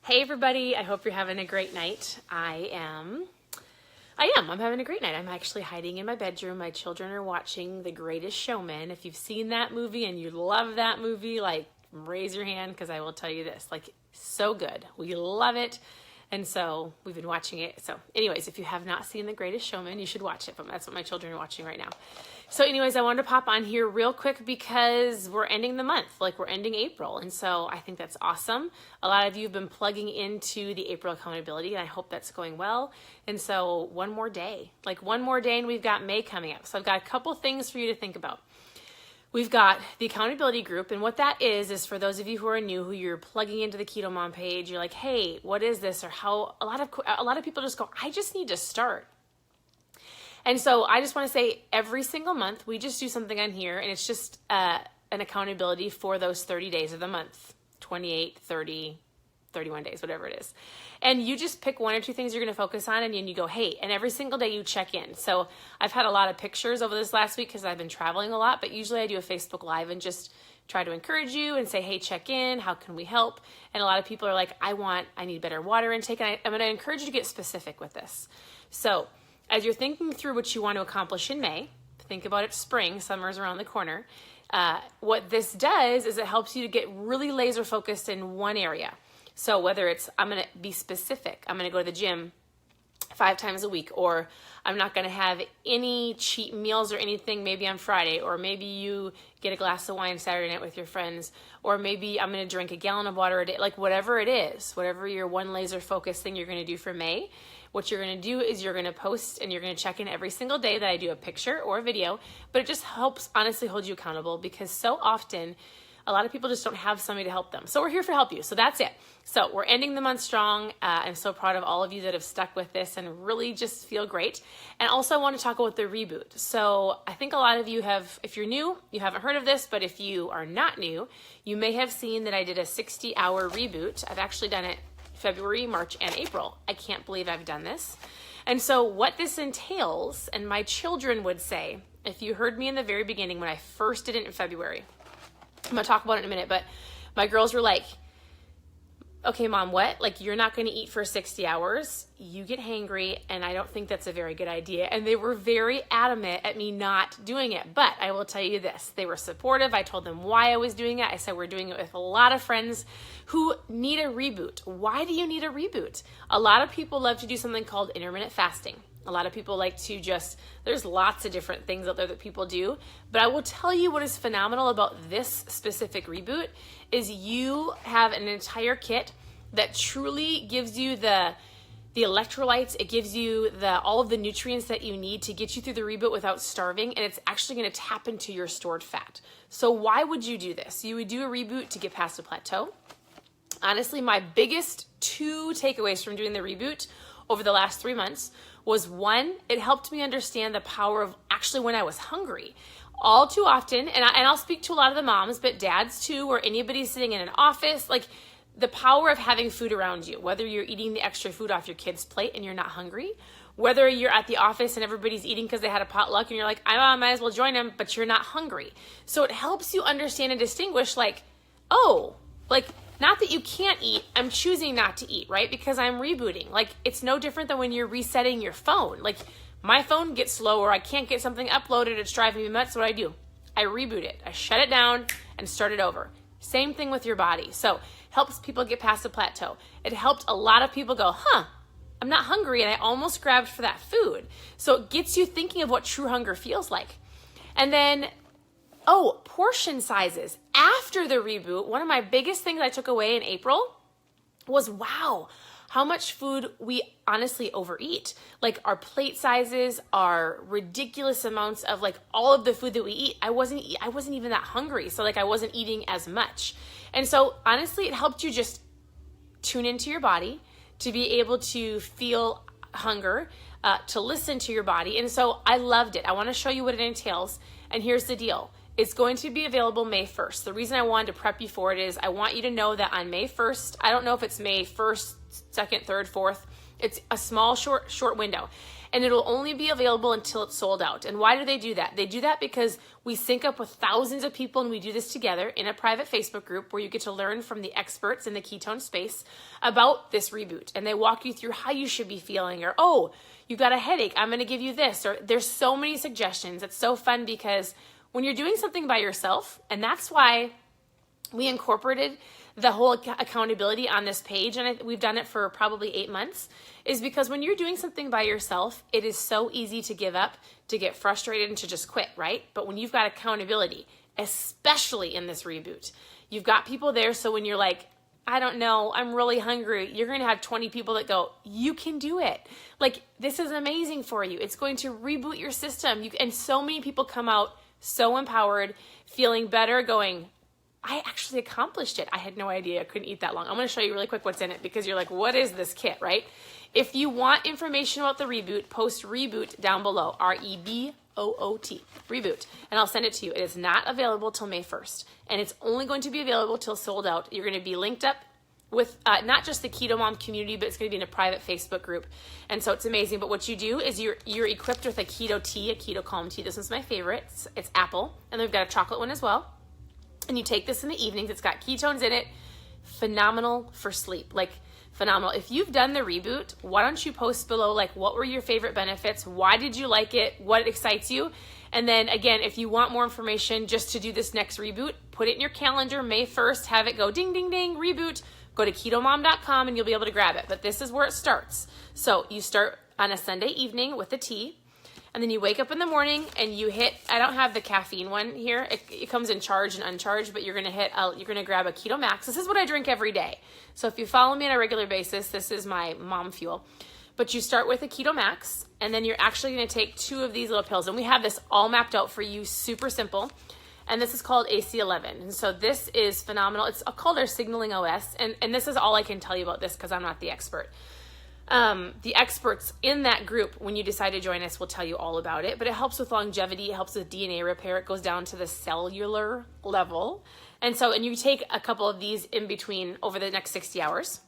Hey everybody, I hope you're having a great night. I'm having a great night. I'm actually hiding in my bedroom. My children are watching The Greatest Showman. If you've seen that movie and you love that movie, like, raise your hand, because I will tell you this, like, so good. We love it. And so we've been watching it. So anyways, if you have not seen The Greatest Showman, you should watch it. But that's what my children are watching right now. So anyways, I wanted to pop on here real quick because we're ending the month, like we're ending April. And so I think that's awesome. A lot of you have been plugging into the April accountability, and I hope that's going well. And so one more day and we've got May coming up. So I've got a couple things for you to think about. We've got the accountability group, and what that is for those of you who are new, who you're plugging into the Keto Mom page, you're like, hey, what is this? Or how a lot of people just go, I just need to start. And so I just want to say every single month, we just do something on here, and it's just an accountability for those 30 days of the month, 28, 30, 31 days, whatever it is. And you just pick one or two things you're going to focus on, and then you go, hey, and every single day you check in. So I've had a lot of pictures over this last week because I've been traveling a lot, but usually I do a Facebook Live and just try to encourage you and say, hey, check in. How can we help? And a lot of people are like, I need better water intake. And I'm going to encourage you to get specific with this. So as you're thinking through what you want to accomplish in May, think about it spring, summer's around the corner. What this does is it helps you to get really laser focused in one area. So whether it's, I'm going to be specific, I'm going to go to the gym 5 times a week, or I'm not going to have any cheat meals or anything maybe on Friday, or maybe you get a glass of wine Saturday night with your friends, or maybe I'm going to drink a gallon of water a day, like whatever it is, whatever your one laser focus thing you're going to do for May, what you're going to do is you're going to post and you're going to check in every single day that I do a picture or a video, but it just helps honestly hold you accountable because so often a lot of people just don't have somebody to help them. So we're here to help you. So that's it. So we're ending the month strong. I'm so proud of all of you that have stuck with this and really just feel great. And also I want to talk about the reboot. So I think a lot of you have, if you're new, you haven't heard of this, but if you are not new, you may have seen that I did a 60-hour reboot. I've actually done it February, March, and April. I can't believe I've done this. And so what this entails, and my children would say, if you heard me in the very beginning when I first did it in February, I'm going to talk about it in a minute, but my girls were like, okay, Mom, what? Like, you're not going to eat for 60 hours. You get hangry, and I don't think that's a very good idea. And they were very adamant at me not doing it. But I will tell you this, they were supportive. I told them why I was doing it. I said, we're doing it with a lot of friends who need a reboot. Why do you need a reboot? A lot of people love to do something called intermittent fasting. A lot of people like to there's lots of different things out there that people do, but I will tell you what is phenomenal about this specific reboot is you have an entire kit that truly gives you the electrolytes. It gives you all of the nutrients that you need to get you through the reboot without starving, and it's actually going to tap into your stored fat. So why would you do this? You would do a reboot to get past a plateau. Honestly, my biggest 2 takeaways from doing the reboot over the last 3 months was 1, it helped me understand the power of actually when I was hungry. All too often, and I'll speak to a lot of the moms, but dads too, or anybody sitting in an office, like the power of having food around you, whether you're eating the extra food off your kid's plate and you're not hungry, whether you're at the office and everybody's eating because they had a potluck and you're like, I might as well join them, but you're not hungry. So it helps you understand and distinguish like, oh, like, not that you can't eat, I'm choosing not to eat, right? Because I'm rebooting. Like, it's no different than when you're resetting your phone. Like, my phone gets slow or I can't get something uploaded, it's driving me nuts. What do? I reboot it. I shut it down and start it over. Same thing with your body. So, helps people get past the plateau. It helped a lot of people go, I'm not hungry and I almost grabbed for that food. So, it gets you thinking of what true hunger feels like. And then, portion sizes. After the reboot, one of my biggest things I took away in April was, wow, how much food we honestly overeat. Like our plate sizes are ridiculous amounts of like all of the food that we eat. I wasn't even that hungry. So like I wasn't eating as much. And so honestly, it helped you just tune into your body to be able to feel hunger, to listen to your body. And so I loved it. I want to show you what it entails. And here's the deal. It's going to be available May 1st. The reason I wanted to prep you for it is I want you to know that on May 1st, I don't know if it's May 1st, 2nd, 3rd, 4th, It's a small, short window. And it'll only be available until it's sold out. And why do they do that? They do that because we sync up with thousands of people, and we do this together in a private Facebook group where you get to learn from the experts in the ketone space about this reboot. And they walk you through how you should be feeling, or, oh, you got a headache, I'm going to give you this. Or there's so many suggestions. It's so fun because when you're doing something by yourself, and that's why we incorporated the whole accountability on this page, and we've done it for probably 8 months, is because when you're doing something by yourself, it is so easy to give up, to get frustrated, and to just quit, right? But when you've got accountability, especially in this reboot, you've got people there, so when you're like, I don't know, I'm really hungry, you're going to have 20 people that go, you can do it. Like, this is amazing for you. It's going to reboot your system. And so many people come out so empowered, feeling better, going, I actually accomplished it. I had no idea I couldn't eat that long. I'm going to show you really quick what's in it because you're like, what is this kit, right? If you want information about the reboot, post reboot down below, REBOOT, reboot, and I'll send it to you. It is not available till May 1st, and it's only going to be available till sold out. You're going to be linked up with not just the Keto Mom community, but it's going to be in a private Facebook group. And so it's amazing. But what you do is you're equipped with a keto tea, a keto calm tea. This one's my favorite. It's apple, and we've got a chocolate one as well. And you take this in the evenings. It's got ketones in it. Phenomenal for sleep. Like, phenomenal. If you've done the reboot, why don't you post below, like, what were your favorite benefits? Why did you like it? What excites you? And then, again, if you want more information just to do this next reboot, put it in your calendar, May 1st, have it go ding, ding, ding, reboot. Go to ketomom.com and you'll be able to grab it. But this is where it starts. So you start on a Sunday evening with the tea. And then you wake up in the morning and you hit, I don't have the caffeine one here. It comes in charged and uncharged, but you're going to grab a Keto Max. This is what I drink every day. So if you follow me on a regular basis, this is my mom fuel. But you start with a Keto Max, and then you're actually going to take 2 of these little pills. And we have this all mapped out for you, super simple. And this is called AC11. And so this is phenomenal. It's called our signaling OS. And this is all I can tell you about this because I'm not the expert. The experts in that group, when you decide to join us, will tell you all about it. But it helps with longevity. It helps with DNA repair. It goes down to the cellular level. And you take a couple of these in between over the next 60 hours.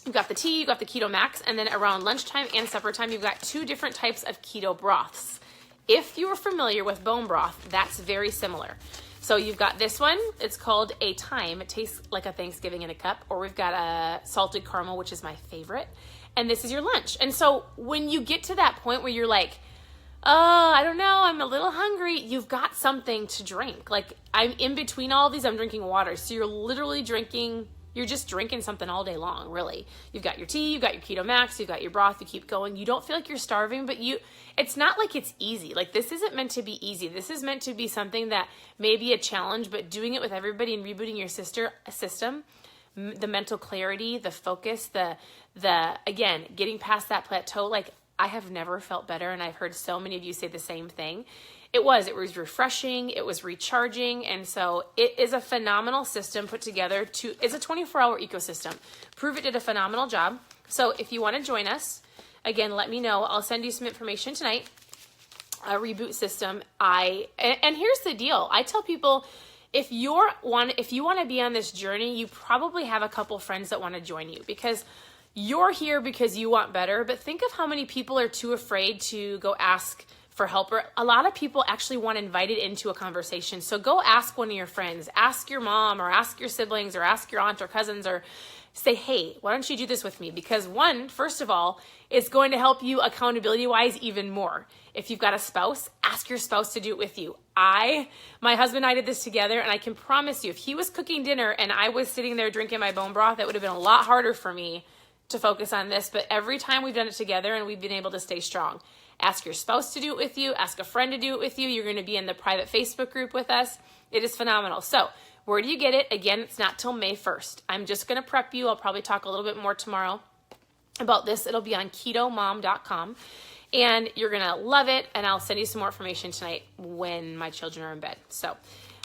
You've got the tea, you've got the Keto Max, and then around lunchtime and supper time, you've got 2 different types of keto broths. If you are familiar with bone broth, that's very similar. So you've got this one. It's called a thyme. It tastes like a Thanksgiving in a cup. Or we've got a salted caramel, which is my favorite. And this is your lunch. And so when you get to that point where you're like, oh, I don't know, I'm a little hungry, you've got something to drink. Like, I'm in between all these, I'm drinking water. So you're literally you're just drinking something all day long, really. You've got your tea, you've got your Keto Max, you've got your broth, you keep going. You don't feel like you're starving, but it's not like it's easy. Like, this isn't meant to be easy. This is meant to be something that may be a challenge, but doing it with everybody and rebooting your system, the mental clarity, the focus, again, getting past that plateau. Like, I have never felt better, and I've heard so many of you say the same thing. It was refreshing, it was recharging, and so it is a phenomenal system put together. It's a 24-hour ecosystem. Prove It did a phenomenal job. So if you want to join us, again, let me know. I'll send you some information tonight. A reboot system. And here's the deal. I tell people, if you want to be on this journey, you probably have a couple friends that want to join you, because you're here because you want better. But think of how many people are too afraid to go ask for help. Or a lot of people actually want invited into a conversation. So go ask one of your friends, ask your mom, or ask your siblings, or ask your aunt or cousins, or say, hey, why don't you do this with me? Because first of all, it's going to help you accountability-wise even more. If you've got a spouse, ask your spouse to do it with you. My husband and I did this together, and I can promise you, if he was cooking dinner and I was sitting there drinking my bone broth, it would have been a lot harder for me to focus on this. But every time we've done it together, and we've been able to stay strong. Ask your spouse to do it with you. Ask a friend to do it with you. You're going to be in the private Facebook group with us. It is phenomenal. So where do you get it? Again, it's not till May 1st. I'm just going to prep you. I'll probably talk a little bit more tomorrow about this. It'll be on ketomom.com, and you're going to love it. And I'll send you some more information tonight when my children are in bed. So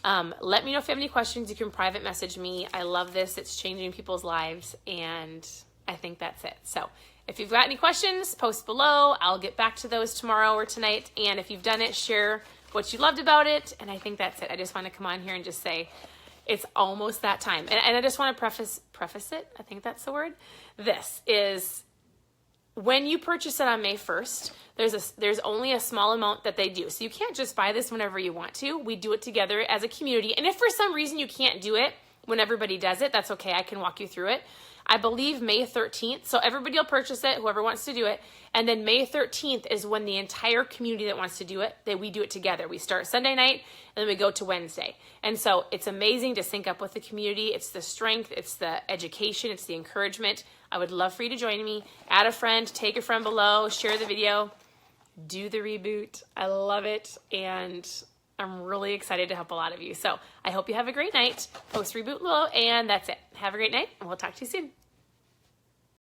let me know if you have any questions. You can private message me. I love this. It's changing people's lives, and I think that's it. So if you've got any questions, post below. I'll get back to those tomorrow or tonight. And if you've done it, share what you loved about it. And I think that's it. I just want to come on here and just say it's almost that time. And I just want to preface it. I think that's the word. This is when you purchase it on May 1st, there's only a small amount that they do. So you can't just buy this whenever you want to. We do it together as a community. And if for some reason you can't do it when everybody does it, that's okay. I can walk you through it. I believe May 13th. So everybody will purchase it, whoever wants to do it. And then May 13th is when the entire community that wants to do it, we do it together. We start Sunday night and then we go to Wednesday. And so it's amazing to sync up with the community. It's the strength, it's the education, it's the encouragement. I would love for you to join me. Add a friend, take a friend below, share the video, do the reboot. I love it. And I'm really excited to help a lot of you. So I hope you have a great night. Post reboot below, and that's it. Have a great night, and we'll talk to you soon.